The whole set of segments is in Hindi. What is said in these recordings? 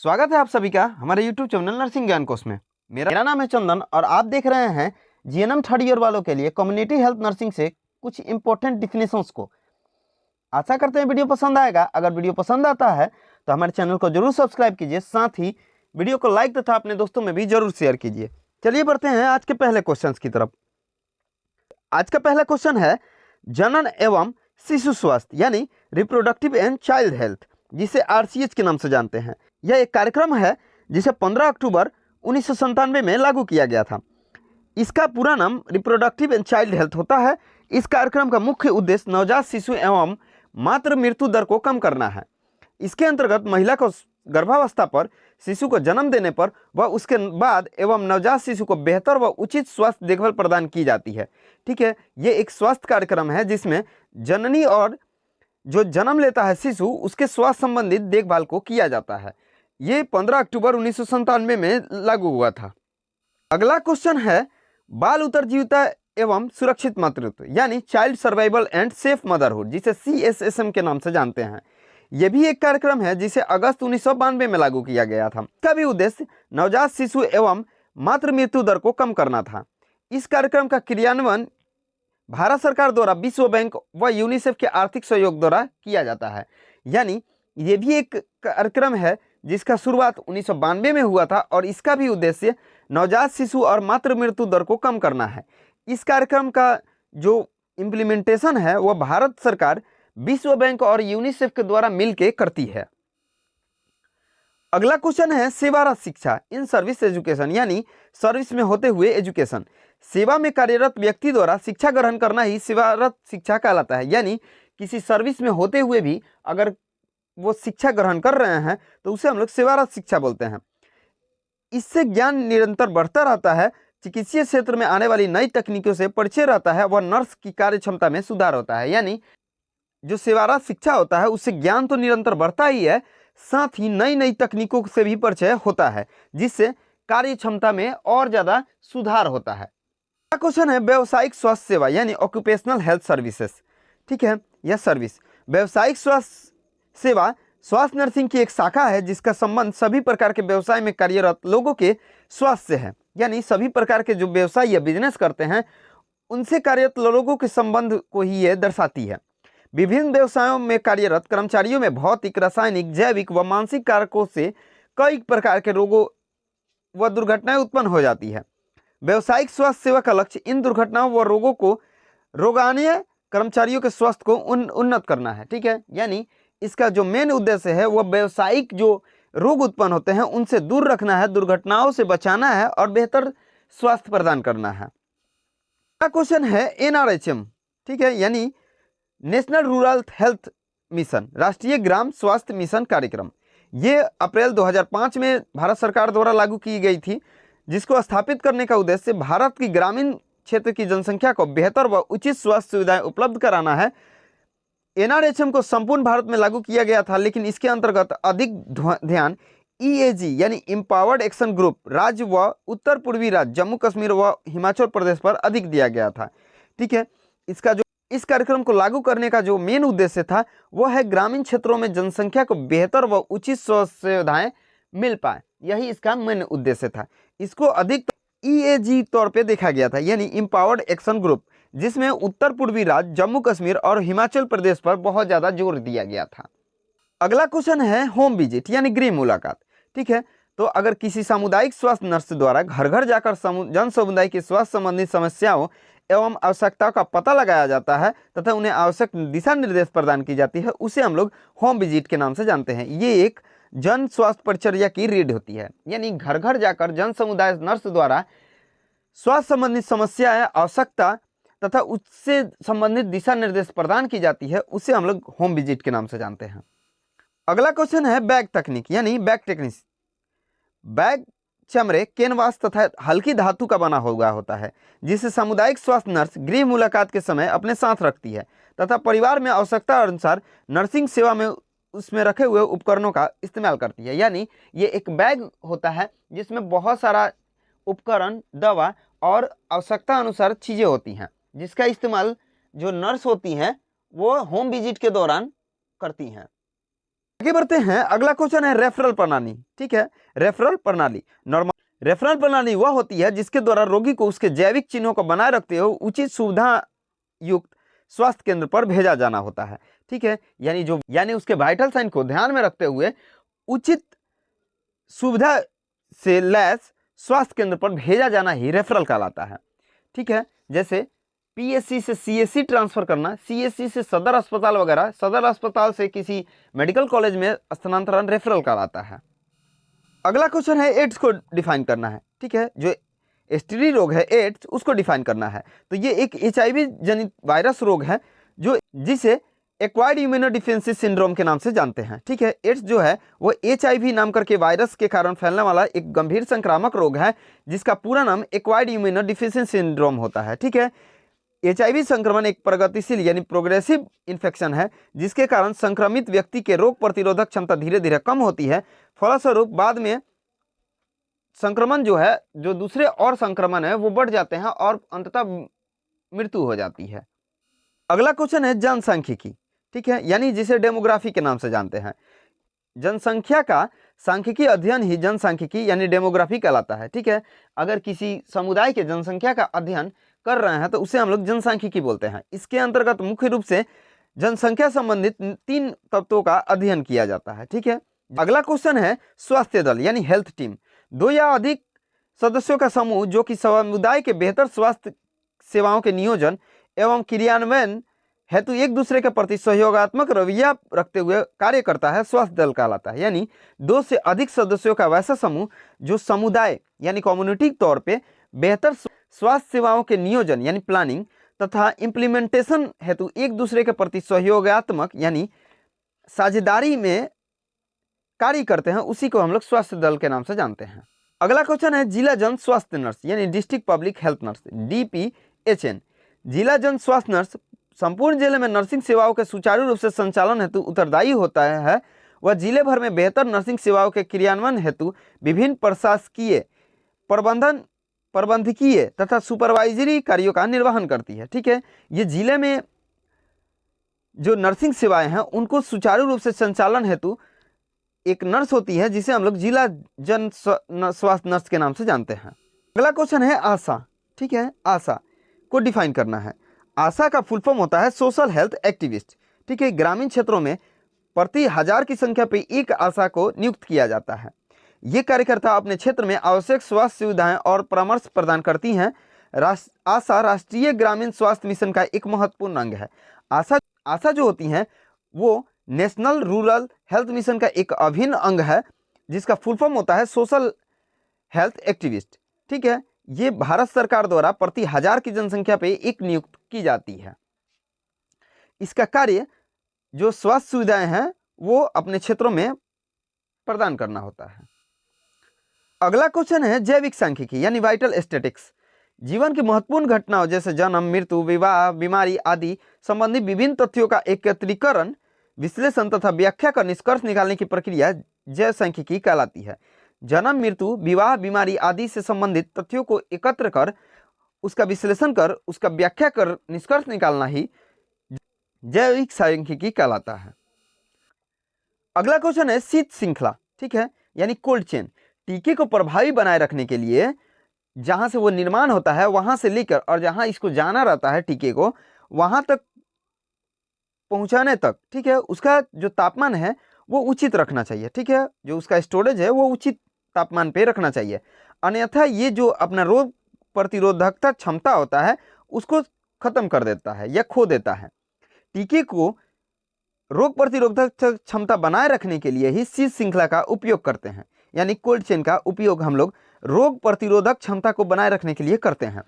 स्वागत है आप सभी का हमारे YouTube चैनल नर्सिंग ज्ञान कोश में। मेरा नाम है चंदन और आप देख रहे हैं जीएनएम थर्ड ईयर वालों के लिए कम्युनिटी हेल्थ नर्सिंग से कुछ इंपॉर्टेंट डिफिनेशंस को। आशा करते हैं वीडियो पसंद आएगा। अगर वीडियो पसंद आता है तो हमारे चैनल को जरूर सब्सक्राइब कीजिए, साथ ही वीडियो को लाइक तथा अपने दोस्तों में भी जरूर शेयर कीजिए। चलिए बढ़ते हैं आज के पहले क्वेश्चन की तरफ। आज का पहला क्वेश्चन है जनन एवं शिशु स्वास्थ्य यानी रिप्रोडक्टिव एंड चाइल्ड हेल्थ, जिसे आरसीएच के नाम से जानते हैं। यह एक कार्यक्रम है जिसे 15 अक्टूबर 1997 में लागू किया गया था। इसका पूरा नाम रिप्रोडक्टिव एंड चाइल्ड हेल्थ होता है। इस कार्यक्रम का मुख्य उद्देश्य नवजात शिशु एवं मातृ मृत्यु दर को कम करना है। इसके अंतर्गत महिला को गर्भावस्था पर, शिशु को जन्म देने पर व उसके बाद एवं नवजात शिशु को बेहतर व उचित स्वास्थ्य देखभाल प्रदान की जाती है। ठीक है, ये एक स्वास्थ्य कार्यक्रम है जिसमें जननी और जो जन्म लेता है शिशु उसके स्वास्थ्य संबंधित देखभाल को किया जाता है। ये 15 अक्टूबर 1997 में लागू हुआ था। अगला क्वेश्चन है बाल उत्तरजीविता एवं सुरक्षित मातृत्व यानी child survival and safe motherhood, जिसे CSSM के नाम से जानते हैं। यह भी एक कार्यक्रम है जिसे अगस्त 1992 में लागू किया गया था। इसका भी उद्देश्य नवजात शिशु एवं मातृ मृत्यु दर को कम करना था। इस कार्यक्रम का क्रियान्वयन भारत सरकार द्वारा विश्व बैंक व यूनिसेफ के आर्थिक सहयोग द्वारा किया जाता है। यानी ये भी एक कार्यक्रम है जिसका शुरुआत 1992 में हुआ था और इसका भी उद्देश्य नवजात शिशु और मातृ मृत्यु दर को कम करना है। इस कार्यक्रम का जो इम्प्लीमेंटेशन है वह भारत सरकार, विश्व बैंक और यूनिसेफ के द्वारा मिलकर करती है। अगला क्वेश्चन है सेवारत शिक्षा इन सर्विस एजुकेशन यानी सर्विस में होते हुए एजुकेशन। सेवा में कार्यरत व्यक्ति द्वारा शिक्षा ग्रहण करना ही सेवारत शिक्षा कहलाता है। यानी किसी सर्विस में होते हुए भी अगर वो शिक्षा ग्रहण कर रहे हैं तो उसे हम लोग सेवारत शिक्षा बोलते हैं। इससे ज्ञान निरंतर बढ़ता रहता है, चिकित्सीय क्षेत्र में आने वाली नई तकनीकों से परिचय रहता है, वह नर्स की कार्य क्षमता में सुधार होता है। यानी जो सेवारत शिक्षा होता है उससे ज्ञान तो निरंतर बढ़ता ही है, साथ ही नई नई तकनीकों से भी परिचय होता है, जिससे कार्य क्षमता में और ज़्यादा सुधार होता है। अगला क्वेश्चन है व्यावसायिक स्वास्थ्य सेवा यानी ऑक्यूपेशनल हेल्थ सर्विसेज। ठीक है, यह सर्विस व्यावसायिक स्वास्थ्य सेवा स्वास्थ्य नर्सिंग की एक शाखा है जिसका संबंध सभी प्रकार के व्यवसाय में कार्यरत लोगों के स्वास्थ्य से है। यानी सभी प्रकार के जो व्यवसाय या बिजनेस करते हैं उनसे कार्यरत लोगों के संबंध को ही यह दर्शाती है। विभिन्न व्यवसायों में कार्यरत कर्मचारियों में भौतिक, रासायनिक, जैविक व मानसिक कारकों से कई प्रकार के रोगों व दुर्घटनाएं उत्पन्न हो जाती है। व्यावसायिक स्वास्थ्य सेवा का लक्ष्य इन दुर्घटनाओं व रोगों को रोगाने कर्मचारियों के स्वास्थ्य को उन्नत करना है। ठीक है, यानी इसका जो मेन उद्देश्य है वह व्यावसायिक जो रोग उत्पन्न होते हैं उनसे दूर रखना है, दुर्घटनाओं से बचाना है और बेहतर स्वास्थ्य प्रदान करना है। अगला क्वेश्चन है NRHM। ठीक है, यानी नेशनल रूरल हेल्थ मिशन, राष्ट्रीय ग्राम स्वास्थ्य मिशन कार्यक्रम। ये अप्रैल 2005 में भारत सरकार द्वारा लागू की गई थी, जिसको स्थापित करने का उद्देश्य भारत की ग्रामीण क्षेत्र की जनसंख्या को बेहतर व उचित स्वास्थ्य सुविधाएं उपलब्ध कराना है। NRHM को संपूर्ण भारत में लागू किया गया था, लेकिन इसके अंतर्गत अधिक ध्यान EAG यानी एम्पावर्ड एक्शन ग्रुप राज्य व उत्तर पूर्वी राज्य जम्मू कश्मीर व हिमाचल प्रदेश पर अधिक दिया गया था। ठीक है, इस कार्यक्रम को लागू करने का जो मेन उद्देश्य था वह है ग्रामीण क्षेत्रों में जनसंख्या को बेहतर व उचित स्वास्थ्य सुविधाएं मिल पाए, यही इसका मेन उद्देश्य था। इसको अधिक EAG तौर पे देखा गया था यानी एम्पावर्ड एक्शन ग्रुप, जिसमें उत्तर पूर्वी राज्य जम्मू कश्मीर और हिमाचल प्रदेश पर बहुत ज़्यादा जोर दिया गया था। अगला क्वेश्चन है होम विजिट यानी गृह मुलाकात। ठीक है, तो अगर किसी सामुदायिक स्वास्थ्य नर्स द्वारा घर घर जाकर जन समुदाय की स्वास्थ्य संबंधी समस्याओं एवं आवश्यकताओं का पता लगाया जाता है तथा उन्हें आवश्यक दिशा निर्देश प्रदान की जाती है, उसे हम लोग होम विजिट के नाम से जानते हैं। ये एक जन स्वास्थ्य परिचर्या की रीड होती है, यानी घर घर जाकर जन समुदाय नर्स द्वारा स्वास्थ्य संबंधित समस्याएं, आवश्यकता तथा उससे संबंधित दिशा निर्देश प्रदान की जाती है, उसे हम लोग होम विजिट के नाम से जानते हैं। अगला क्वेश्चन है बैग तकनीक यानी बैग टेक्निक। बैग चमड़े, कैनवास तथा हल्की धातु का बना हुआ होता है, जिसे सामुदायिक स्वास्थ्य नर्स गृह मुलाकात के समय अपने साथ रखती है तथा परिवार में आवश्यकता अनुसार नर्सिंग सेवा में उसमें रखे हुए उपकरणों का इस्तेमाल करती है। यानी ये एक बैग होता है जिसमें बहुत सारा उपकरण, दवा और आवश्यकता अनुसार चीज़ें होती हैं, जिसका इस्तेमाल जो नर्स होती हैं वो होम विजिट के दौरान करती हैं। आगे बढ़ते हैं। अगला क्वेश्चन है रेफरल प्रणाली। ठीक है, रेफरल प्रणाली नॉर्मल रेफरल प्रणाली वह होती है जिसके द्वारा रोगी को उसके जैविक चिन्हों को बनाए रखते हुए उचित सुविधा युक्त स्वास्थ्य केंद्र पर भेजा जाना होता है। ठीक है, यानी उसके वाइटल साइन को ध्यान में रखते हुए उचित सुविधा से लैस स्वास्थ्य केंद्र पर भेजा जाना ही रेफरल कहलाता है। ठीक है, जैसे पीएससी से सीएससी ट्रांसफर करना, सीएससी से सदर अस्पताल वगैरह, सदर अस्पताल से किसी मेडिकल कॉलेज में स्थानांतरण रेफरल कहलाता है। अगला क्वेश्चन है एड्स को डिफाइन करना है। ठीक है, जो एसटीडी रोग है एड्स, उसको डिफाइन करना है। तो ये एक एचआईवी जनित वायरस रोग है जिसे एक्वायर्ड इम्यूनोडिफिशियेंसी सिंड्रोम के नाम से जानते हैं। ठीक है, एड्स जो है वो एचआईवी नाम करके वायरस के कारण फैलने वाला एक गंभीर संक्रामक रोग है जिसका पूरा नाम एक्वायर्ड इम्यूनोडिफिशियेंसी सिंड्रोम होता है। ठीक है, एचआईवी संक्रमण एक प्रगतिशील यानी प्रोग्रेसिव इन्फेक्शन है जिसके कारण संक्रमित व्यक्ति के रोग प्रतिरोधक क्षमता धीरे धीरे कम होती है। फलस्वरूप बाद में संक्रमण जो दूसरे और संक्रमण है वो बढ़ जाते हैं और अंततः मृत्यु हो जाती है। अगला क्वेश्चन है जनसांख्यिकी। ठीक है, यानी जिसे डेमोग्राफी के नाम से जानते हैं। जनसंख्या का सांख्यिकी अध्ययन ही जनसांख्यिकी यानी डेमोग्राफी कहलाता है। ठीक है, अगर किसी समुदाय के जनसंख्या का अध्ययन कर रहे हैं तो उसे हम लोग जनसांख्यिकी बोलते हैं। इसके अंतर्गत मुख्य रूप से जनसंख्या संबंधित 3 तत्वों का अध्ययन किया जाता है। ठीक है, अगला क्वेश्चन है स्वास्थ्य दल यानी हेल्थ टीम। 2 या अधिक सदस्यों का समूह जो कि समुदाय के बेहतर स्वास्थ्य सेवाओं के नियोजन एवं क्रियान्वयन हेतु एक दूसरे के प्रति सहयोगात्मक रवैया रखते हुए कार्य करता है, स्वास्थ्य दल कहलाता है। यानी 2 से अधिक सदस्यों का वैसा समूह जो समुदाय यानी कम्युनिटी तौर पे बेहतर स्वास्थ्य सेवाओं के नियोजन यानी प्लानिंग तथा इम्प्लीमेंटेशन हेतु एक दूसरे के प्रति सहयोगात्मक यानी साझेदारी में कार्य करते हैं, उसी को हम लोग स्वास्थ्य दल के नाम से जानते हैं। अगला क्वेश्चन है जिला जन स्वास्थ्य नर्स यानी district public health nurse, DPHN। जिला जन स्वास्थ्य नर्स संपूर्ण जिले में नर्सिंग सेवाओं के सुचारू रूप से संचालन हेतु उत्तरदायी होता है। वह जिले भर में बेहतर नर्सिंग सेवाओं के क्रियान्वयन हेतु विभिन्न प्रशासकीय, प्रबंधकीय तथा सुपरवाइजरी कार्यों का निर्वहन करती है। ठीक है, ये जिले में जो नर्सिंग सेवाएं हैं उनको सुचारू रूप से संचालन हेतु एक नर्स होती है जिसे हम लोग जिला जन स्वास्थ्य नर्स के नाम से जानते हैं। अगला क्वेश्चन है आशा। ठीक है, आशा को डिफाइन करना है। आशा का फुल फॉर्म होता है सोशल हेल्थ एक्टिविस्ट। ठीक है, ग्रामीण क्षेत्रों में प्रति 1000 की संख्या पे एक आशा को नियुक्त किया जाता है। ये कार्यकर्ता अपने क्षेत्र में आवश्यक स्वास्थ्य सुविधाएं और परामर्श प्रदान करती हैं। आशा राष्ट्रीय ग्रामीण स्वास्थ्य मिशन का एक महत्वपूर्ण अंग है। आशा जो होती हैं वो नेशनल रूरल हेल्थ मिशन का एक अभिन्न अंग है जिसका फुल फॉर्म होता है सोशल हेल्थ एक्टिविस्ट। ठीक है, ये भारत सरकार द्वारा प्रति 1000 की जनसंख्या पे एक नियुक्त की जाती है। इसका कार्य जो स्वास्थ्य सुविधाएं हैं वो अपने क्षेत्रों में प्रदान करना होता है। अगला क्वेश्चन है जैविक सांख्यिकी यानी वाइटल स्टैटिक्स। जीवन की महत्वपूर्ण घटनाओं जैसे जन्म, मृत्यु, विवाह, बीमारी आदि संबंधी विभिन्न तथ्यों का एकत्रीकरण, विश्लेषण तथा व्याख्या कर निष्कर्ष निकालने की प्रक्रिया जैव सांख्यिकी कहलाती है। जन्म, मृत्यु, विवाह, बीमारी आदि से संबंधित तथ्यों को एकत्र कर उसका विश्लेषण कर उसका व्याख्या कर निष्कर्ष निकालना ही जैविक सांख्यिकी कहलाता है। अगला क्वेश्चन है शीत श्रृंखला। ठीक है, यानी कोल्ड चेन। टीके को प्रभावी बनाए रखने के लिए जहां से वो निर्माण होता है वहां से लेकर और जहां इसको जाना रहता है टीके को वहां तक पहुंचाने तक, ठीक है, उसका जो तापमान है वो उचित रखना चाहिए। ठीक है, जो उसका स्टोरेज है वो उचित तापमान पे रखना चाहिए, अन्यथा ये जो अपना रोग प्रतिरोधकता क्षमता होता है उसको खत्म कर देता है या खो देता है। टीके को रोग प्रतिरोधक क्षमता बनाए रखने के लिए ही शीत श्रृंखला का उपयोग करते हैं, यानी कोल्ड चेन का उपयोग हम लोग रोग प्रतिरोधक क्षमता को बनाए रखने के लिए करते हैं।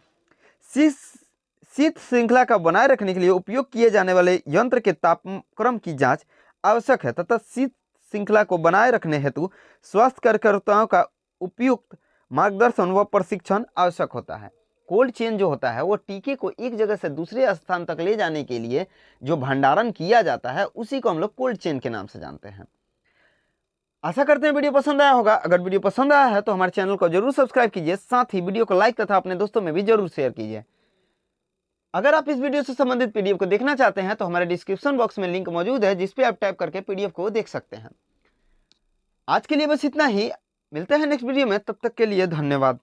शीत श्रृंखला का बनाए रखने के लिए उपयोग किए जाने वाले यंत्र के तापक्रम की जांच आवश्यक है तथा शीत श्रृंखला को बनाए रखने हेतु स्वास्थ्य कार्यकर्ताओं का उपयुक्त मार्गदर्शन व प्रशिक्षण आवश्यक होता है। कोल्ड चेन जो होता है वो टीके को एक जगह से दूसरे स्थान तक ले जाने के लिए जो भंडारण किया जाता है उसी को हम लोग कोल्ड चेन के नाम से जानते हैं। आशा करते हैं वीडियो पसंद आया होगा। अगर वीडियो पसंद आया है तो हमारे चैनल को जरूर सब्सक्राइब कीजिए, साथ ही वीडियो को लाइक तथा अपने दोस्तों में भी जरूर शेयर कीजिए। अगर आप इस वीडियो से संबंधित पीडीएफ को देखना चाहते हैं तो हमारे डिस्क्रिप्शन बॉक्स में लिंक मौजूद है जिस पे आप टाइप करके पीडीएफ को देख सकते हैं। आज के लिए बस इतना ही, मिलते हैं नेक्स्ट वीडियो में, तब तक के लिए धन्यवाद।